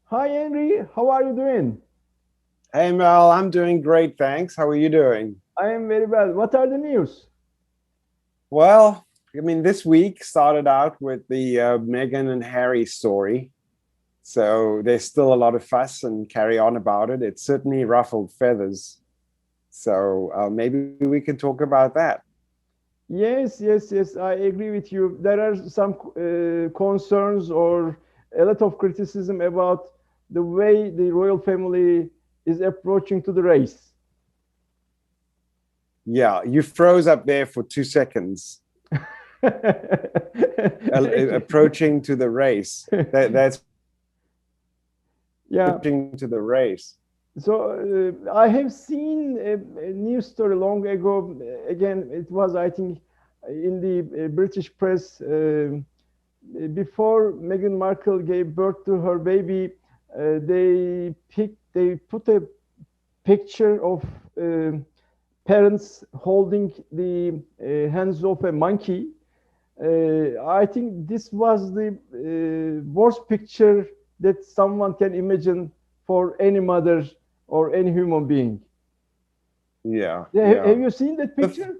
Hi, Henry. How are you doing? Hey Mel, I'm doing great, thanks. How are you doing? I am very well. What are the news? Well, this week started out with the Meghan and Harry story. So there's still a lot of fuss and carry on about it. It certainly ruffled feathers. So maybe we can talk about that. Yes, yes, yes. I agree with you. There are some concerns or a lot of criticism about the way the royal family is approaching to the race. Yeah, you froze up there for 2 seconds, Thank you. approaching to the race. That's Yeah. approaching to the race. So I have seen a news story long ago. Again, it was, I think, in the British press. Before Meghan Markle gave birth to her baby, they put a picture of uh, parents holding the hands of a monkey. I think this was the worst picture that someone can imagine for any mother or any human being. Yeah, Yeah, have yeah. you seen that The, picture?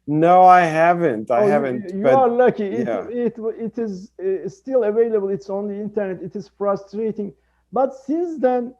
no, I haven't. I Oh, haven't. you But are lucky. yeah, It is still available. It's on the internet. It is frustrating, but since then,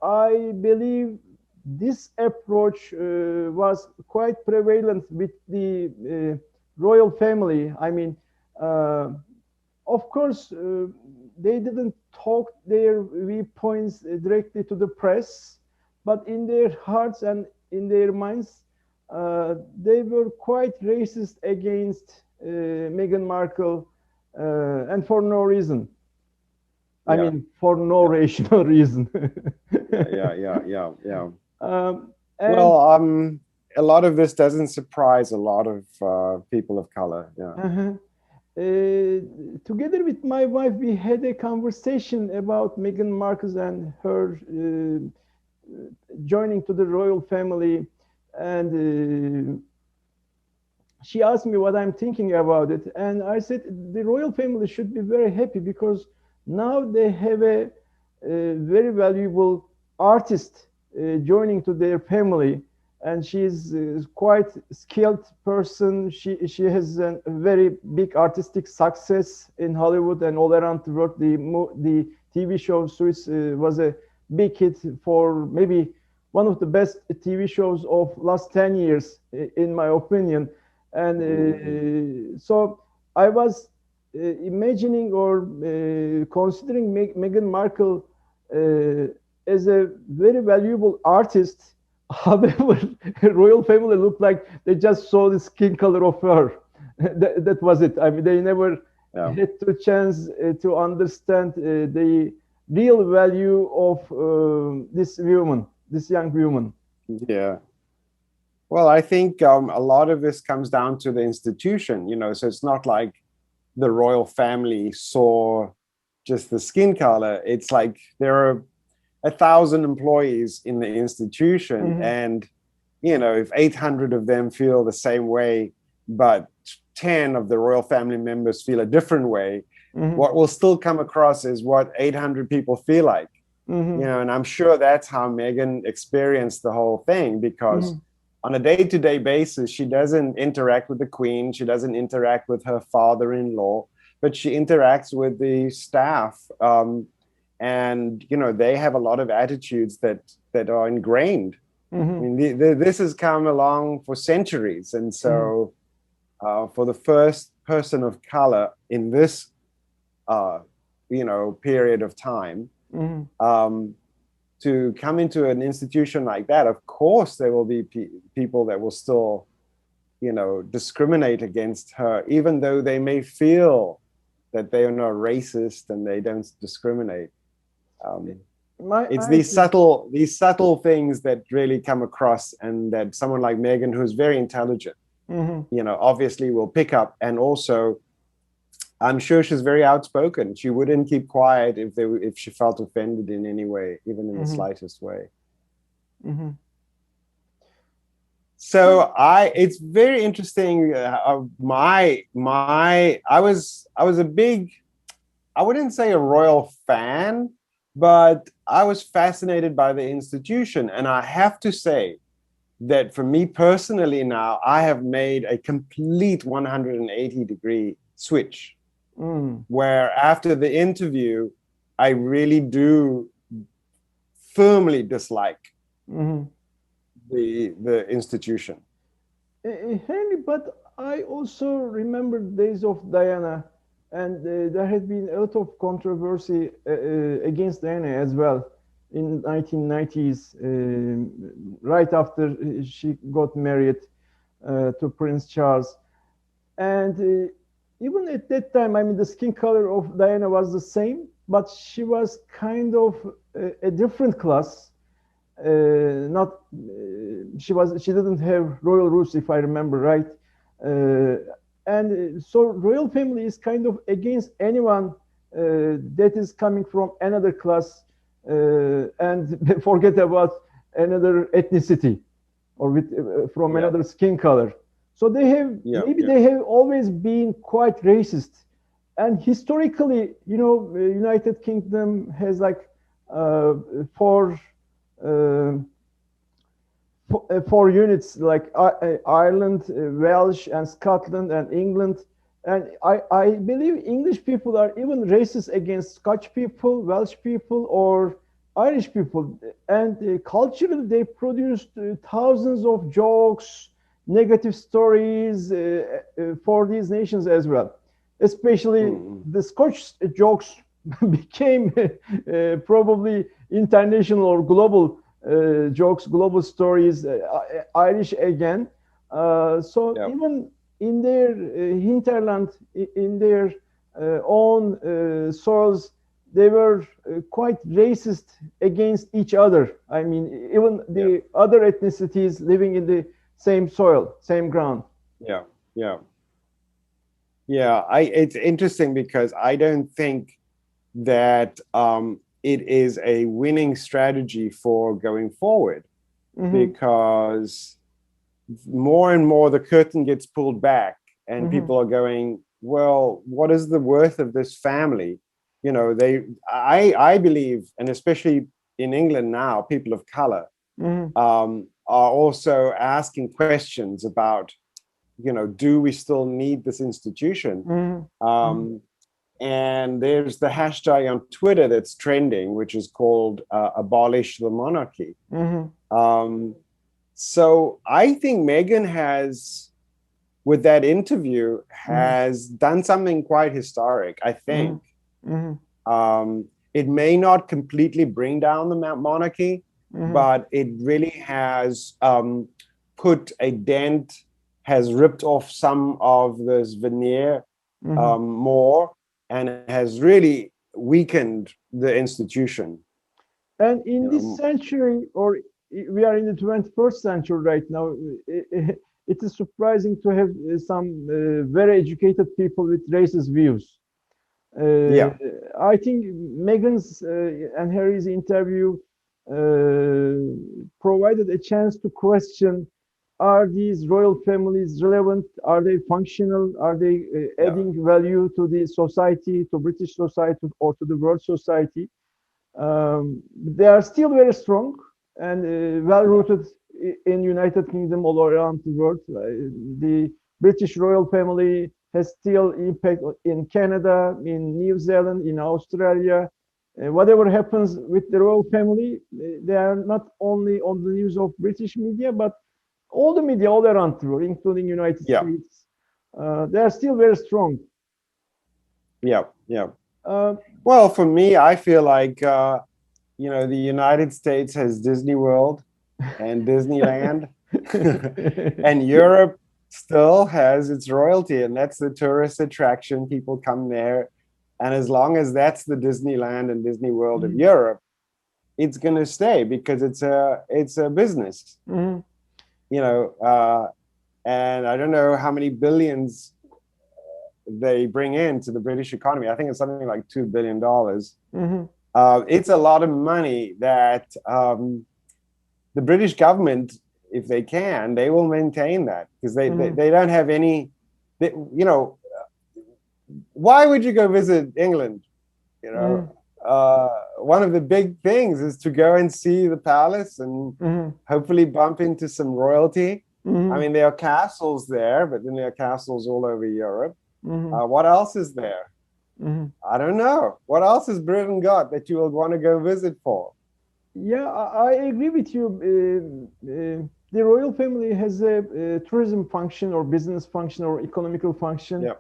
I believe this approach was quite prevalent with the royal family. I mean, uh, of course, they didn't talk their viewpoints directly to the press, but in their hearts and in their minds, they were quite racist against Meghan Markle, and for no reason. I yeah, mean, for no yeah, rational reason. yeah. And Well, a lot of this doesn't surprise a lot of people of color. Yeah. uh, together with my wife, we had a conversation about Meghan Markle and her joining to the royal family, and she asked me what I'm thinking about it, and I said the royal family should be very happy because now they have a very valuable artist joining to their family, and she's quite skilled person. She has a very big artistic success in Hollywood and all around the world. The TV show Suits was a big hit for maybe one of the best TV shows of last 10 years, in my opinion. And Mm-hmm. so I was imagining or considering Meghan Markle uh, as a very valuable artist. However, royal family looked like they just saw the skin color of her. That was it. I mean, they never Yeah. had the chance to understand the real value of this woman, this young woman. Yeah. Well, I think a lot of this comes down to the institution, so it's not like the royal family saw just the skin color. It's like there are 1,000 employees in the institution, Mhm, and if 800 of them feel the same way, but 10 of the royal family members feel a different way, mhm, what will still come across is what 800 people feel like. mhm, And I'm sure that's how Meghan experienced the whole thing, because mhm, on a day-to-day basis, she doesn't interact with the queen, she doesn't interact with her father-in-law, but she interacts with the staff. And they have a lot of attitudes that are ingrained. I mhm, mean, this has come along for centuries, and mhm, so for the first person of color in this uh, period of time, mhm. um, to come into an institution like that, of course there will be people that will still, discriminate against her, even though they may feel that they are not racist and they don't discriminate. Um, it's I think. these subtle things that really come across, and that someone like Meghan, who's very intelligent, Mhm, obviously will pick up. And also, I'm sure she's very outspoken. She wouldn't keep quiet if she felt offended in any way, even in the mhm, slightest way. mhm. So, So it's very interesting. I was a big I wouldn't say a royal fan, but I was fascinated by the institution. And I have to say that for me personally now, I have made a complete 180-degree switch, where after the interview, I really do firmly dislike the institution. Henry, but I also remember days of Diana, and there had been a lot of controversy against Diana as well in 1990s, right after she got married to Prince Charles. And even at that time, I mean, the skin color of Diana was the same, but she was kind of a different class. Not she didn't have royal roots, if I remember right. And so royal family is kind of against anyone that is coming from another class and forget about another ethnicity or with from another skin color. So they have they have always been quite racist. And historically, you know, United Kingdom has like four units like Ireland, Welsh, and Scotland, and England. And I believe English people are even racist against Scotch people, Welsh people, or Irish people. And culturally, they produced thousands of jokes, negative stories for these nations as well. Especially the Scotch jokes became probably international or global jokes, global stories, Irish again. So even in their hinterland, in their own soils, they were quite racist against each other. I mean, even the other ethnicities living in the same soil, same ground. It's interesting because I don't think that it is a winning strategy for going forward, because more and more the curtain gets pulled back and people are going, well, what is the worth of this family? You know, I believe, and especially in England now, people of color are also asking questions about, you know, do we still need this institution? And there's the hashtag on Twitter that's trending, which is called abolish the monarchy. So I think Meghan has, with that interview, has done something quite historic, I think. It may not completely bring down the monarchy, but it really has put a dent, has ripped off some of this veneer more, and has really weakened the institution. And in this century, or we are in the 21st century right now, it is surprising to have some very educated people with racist views. I think Meghan's and Harry's interview provided a chance to question, are these royal families relevant? Are they functional? Are they adding value to the society, to British society, or to the world society? They are still very strong and well-rooted in United Kingdom all around the world. The British royal family has still impact in Canada, in New Zealand, in Australia. Whatever happens with the royal family, they are not only on the news of British media, but all the media all around the world, including United States. They are still very strong. Well, for me, I feel like, you know, the United States has Disney World and Disneyland, and Europe still has its royalty, and that's the tourist attraction. People come there, and as long as that's the Disneyland and Disney World of Europe, it's going to stay because it's a business. You know, and I don't know how many billions they bring into the British economy. I think it's something like $2 billion. It's a lot of money that the British government, if they can, they will maintain that, because they don't have any, you know, why would you go visit England? You know, one of the big things is to go and see the palace and hopefully bump into some royalty. I mean, there are castles there, but then there are castles all over Europe. What else is there? I don't know. What else has Britain got that you would want to go visit for? Yeah, I agree with you. The royal family has a tourism function or business function or economical function. Yeah.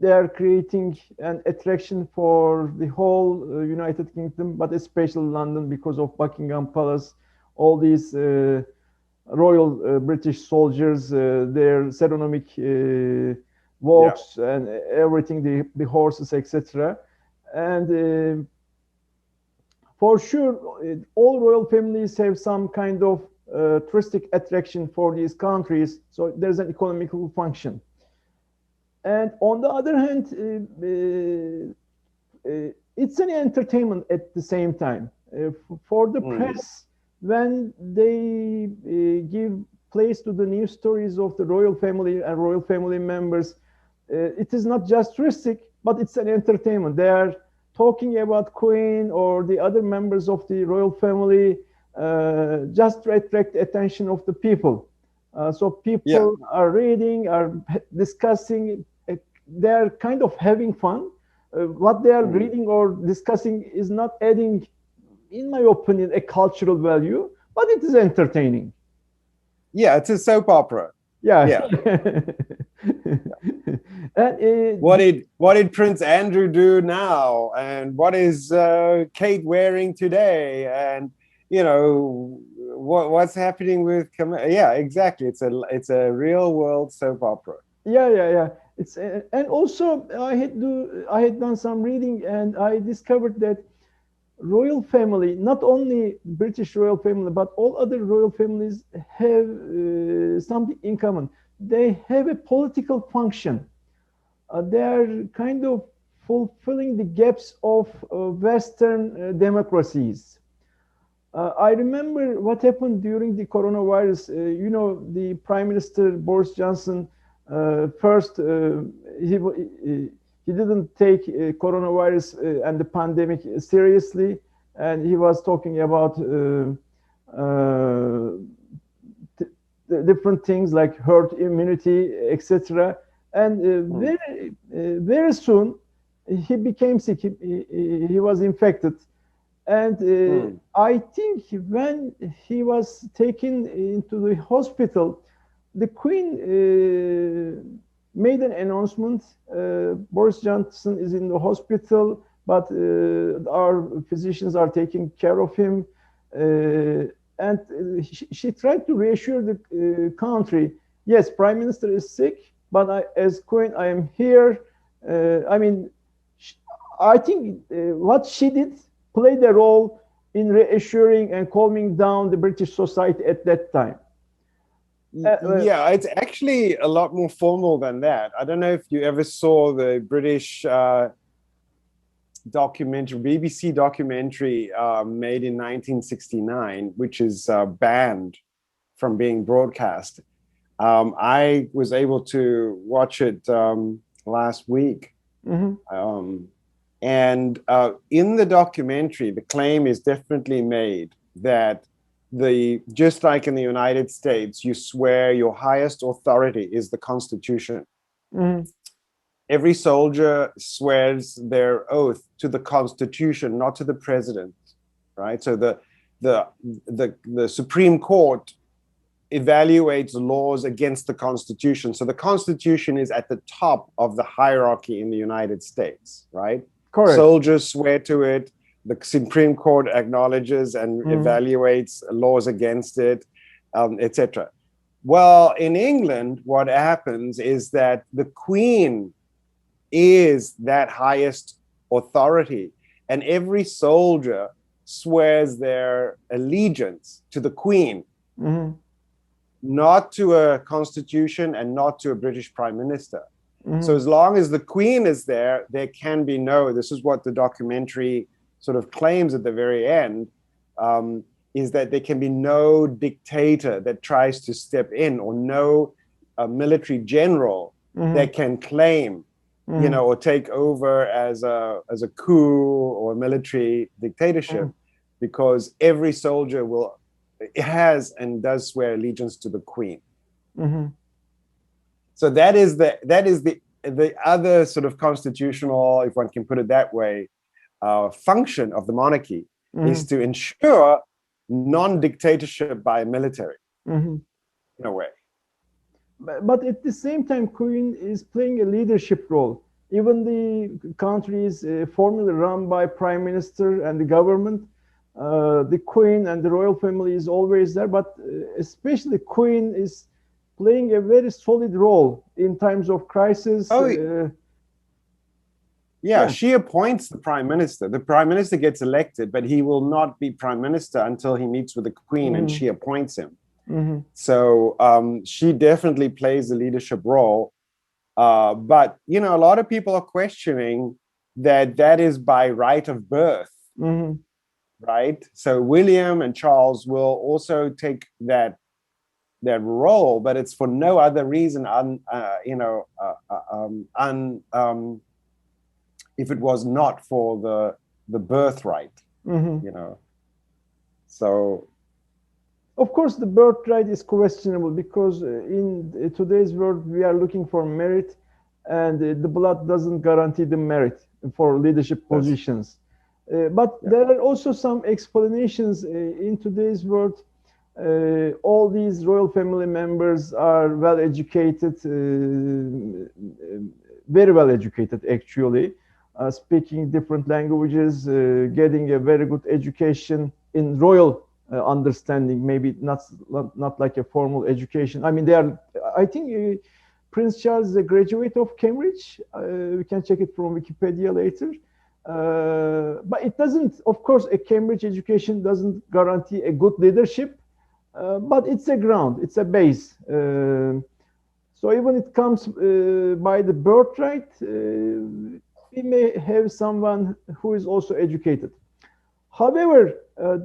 They are creating an attraction for the whole United Kingdom, but especially London because of Buckingham Palace, all these royal British soldiers, their ceremonic walks and everything, the horses, etc. And for sure, all royal families have some kind of touristic attraction for these countries. So there's an economical function. And on the other hand, it's an entertainment at the same time. For the press, when they give place to the news stories of the royal family and royal family members, it is not just touristic, but it's an entertainment. They are talking about Queen or the other members of the royal family just to attract attention of the people. So people are reading, are discussing, they're kind of having fun. What they are reading or discussing is not adding, in my opinion, a cultural value, but it is entertaining. Yeah, it's a soap opera. Yeah. And, what did Prince Andrew do now, and what is Kate wearing today, and you know what's happening with yeah, exactly. It's a real world soap opera. Yeah. It's and also I had done some reading, and I discovered that royal family, not only British royal family, but all other royal families have something in common. They have a political function. They are kind of fulfilling the gaps of Western democracies. I remember what happened during the coronavirus. You know, the Prime Minister Boris Johnson, first, he didn't take coronavirus and the pandemic seriously, and he was talking about different things like herd immunity, etc. And very soon he became sick. He was infected, and I think when he was taken into the hospital, the Queen made an announcement. Boris Johnson is in the hospital, but our physicians are taking care of him. And she tried to reassure the country. Yes, Prime Minister is sick, but as Queen, I am here. I mean, I think what she did played a role in reassuring and calming down the British society at that time. Yeah, it's actually a lot more formal than that. I don't know if you ever saw the British documentary, BBC documentary made in 1969, which is banned from being broadcast. I was able to watch it last week. And in the documentary, the claim is definitely made that just like in the United States, you swear your highest authority is the Constitution. Every soldier swears their oath to the Constitution, not to the president, right? So the Supreme Court evaluates laws against the Constitution. So the Constitution is at the top of the hierarchy in the United States, right? Correct. Soldiers swear to it. The Supreme Court acknowledges and evaluates laws against it, etc. Well, in England, what happens is that the Queen is that highest authority, and every soldier swears their allegiance to the Queen, not to a constitution and not to a British Prime Minister. So as long as the Queen is there, there can be this is what the documentary sort of claims at the very end, is that there can be no dictator that tries to step in, or no military general that can claim you know, or take over as a coup or a military dictatorship, because every soldier has and does swear allegiance to the queen. So that is the other sort of constitutional, if one can put it that way, function of the monarchy, is to ensure non-dictatorship by military, in a way. But at the same time, Queen is playing a leadership role. Even the country is formally run by prime minister and the government. The Queen and the royal family is always there, but especially Queen is playing a very solid role in times of crisis. Yeah, she appoints the prime minister. The prime minister gets elected, but he will not be prime minister until he meets with the queen and she appoints him. So she definitely plays a leadership role. But, you know, a lot of people are questioning that is by right of birth, right? So William and Charles will also take that role, but it's for no other reason, if it was not for the birthright, you know. So, of course, the birthright is questionable, because in today's world we are looking for merit, and the blood doesn't guarantee the merit for leadership positions. But there are also some explanations in today's world. All these royal family members are well educated, very well educated actually, speaking different languages, getting a very good education in royal understanding, maybe not like a formal education. I mean, I think Prince Charles is a graduate of Cambridge. We can check it from Wikipedia later. But it doesn't, of course, a Cambridge education doesn't guarantee a good leadership, but it's a ground, it's a base. So even it comes by the birthright, we may have someone who is also educated. However,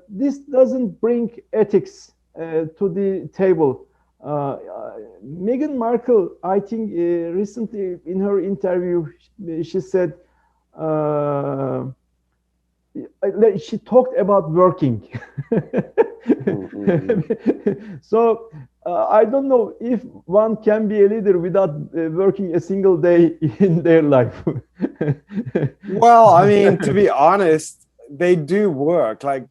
this doesn't bring ethics to the table. Meghan Markle, I think recently in her interview, she said, she talked about working. So I don't know if one can be a leader without working a single day in their life. Well, I mean, to be honest, they do work. Like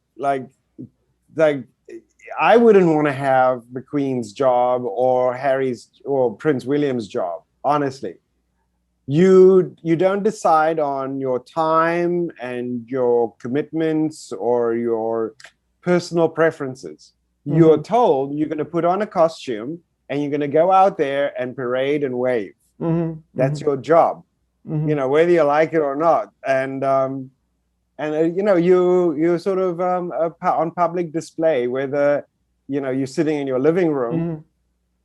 I wouldn't want to have the Queen's job or Harry's or Prince William's job, honestly. You don't decide on your time and your commitments or your personal preferences. You're told you're going to put on a costume and you're going to go out there and parade and wave. That's your job, you know, whether you like it or not. And you know, you sort of on public display, whether, you know, you're sitting in your living room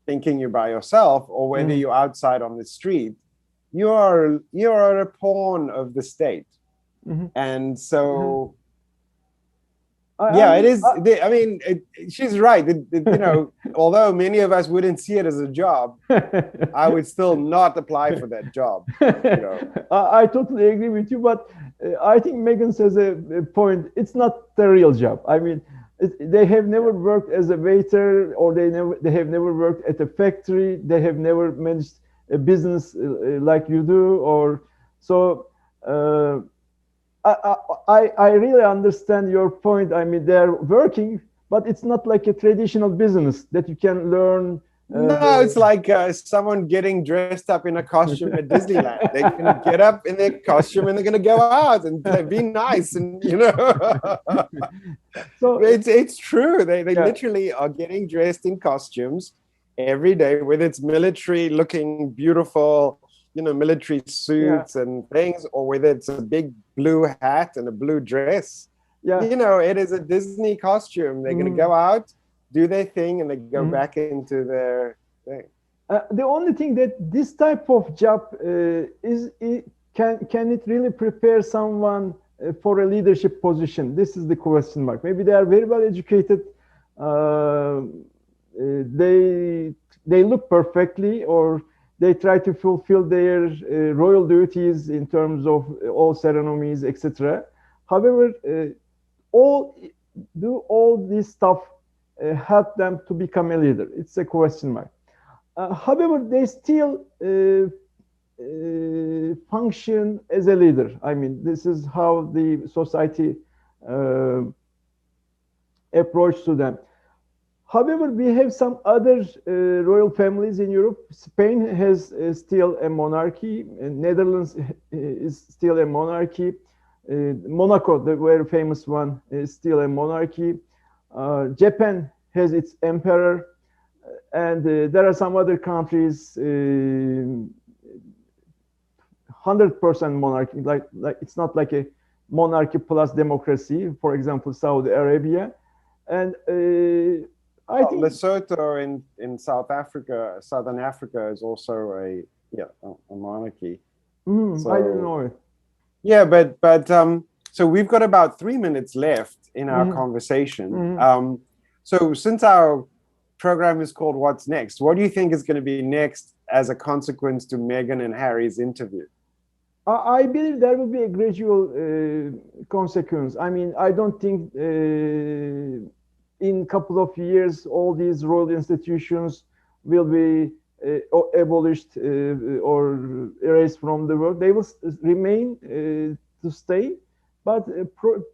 thinking you're by yourself, or whether you're outside on the street. You are a pawn of the state. And so it is. I mean, she's right. You know, although many of us wouldn't see it as a job, I would still not apply for that job. You know? I totally agree with you, but I think Meghan says a point. It's not the real job. I mean, they have never worked as a waiter, or they have never worked at a factory. They have never managed a business like you do, or so. I really understand your point. I mean, they're working, but it's not like a traditional business that you can learn. No, it's like someone getting dressed up in a costume at Disneyland. They're going to get up in their costume and they're going to go out and be nice, and you know. So it's true. They literally are getting dressed in costumes every day, whether it's military looking beautiful, you know, military suits and things, or whether it's a big blue hat and a blue dress. You know, it is a Disney costume. They're going to go out, do their thing, and they go back into their thing. The only thing that this type of job can it really prepare someone for a leadership position? This is the question mark. Maybe they are very well educated. They look perfectly, or They try to fulfill their royal duties in terms of all ceremonies, etc. However, all this stuff help them to become a leader? It's a question mark. However, they still function as a leader. I mean, this is how the society approach to them. However, we have some other royal families in Europe. Spain has still a monarchy. Netherlands is still a monarchy. Monaco, the very famous one, is still a monarchy. Japan has its emperor. And there are some other countries, 100% monarchy, like it's not like a monarchy plus democracy, for example, Saudi Arabia. And I think Lesotho in South Africa, Southern Africa, is also a monarchy. So, I don't know it. Yeah, but so we've got about 3 minutes left in our conversation. So since our program is called What's Next, what do you think is going to be next as a consequence to Meghan and Harry's interview? I believe there will be a gradual consequence. I mean, I don't think in a couple of years all these royal institutions will be abolished or erased from the world. They will remain to stay, but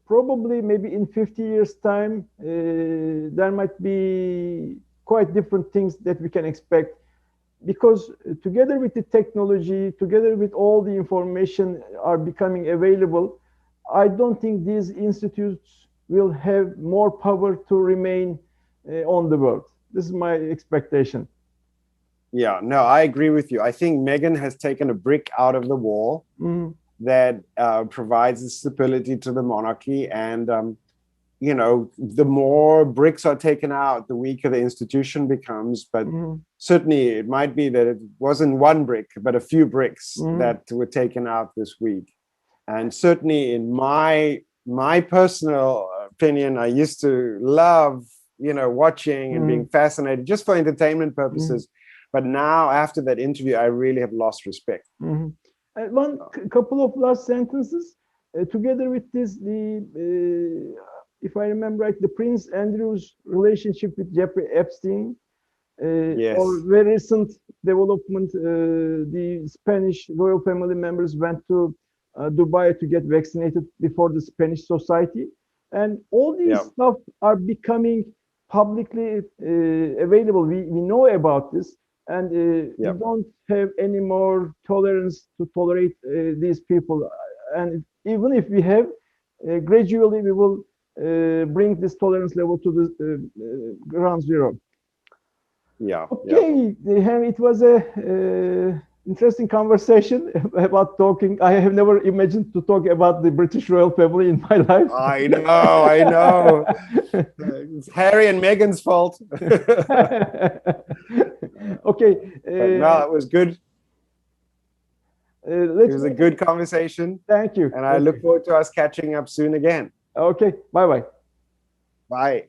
probably maybe in 50 years' time, there might be quite different things that we can expect. Because together with the technology, together with all the information are becoming available, I don't think these institutes will have more power to remain on the world. This is my expectation. Yeah, no, I agree with you. I think Meghan has taken a brick out of the wall that provides stability to the monarchy. And, you know, the more bricks are taken out, the weaker the institution becomes. But certainly it might be that it wasn't one brick, but a few bricks that were taken out this week. And certainly in my personal opinion, I used to love, you know, watching and being fascinated just for entertainment purposes. But now after that interview, I really have lost respect. One couple of last sentences. Together with this, if I remember right, the Prince Andrew's relationship with Jeffrey Epstein, or very recent development, the Spanish royal family members went to Dubai to get vaccinated before the Spanish society. And all these stuff are becoming publicly available. We know about this. And we don't have any more tolerance to tolerate these people. And even if we have, gradually we will bring this tolerance level to the ground zero. Okay, Henry, it was a interesting conversation about talking. I have never imagined to talk about the British royal family in my life. I know. It's Harry and Meghan's fault. Okay. No, it was good. It was a good conversation. Thank you. And I look forward to us catching up soon again. Okay. Bye-bye. Bye.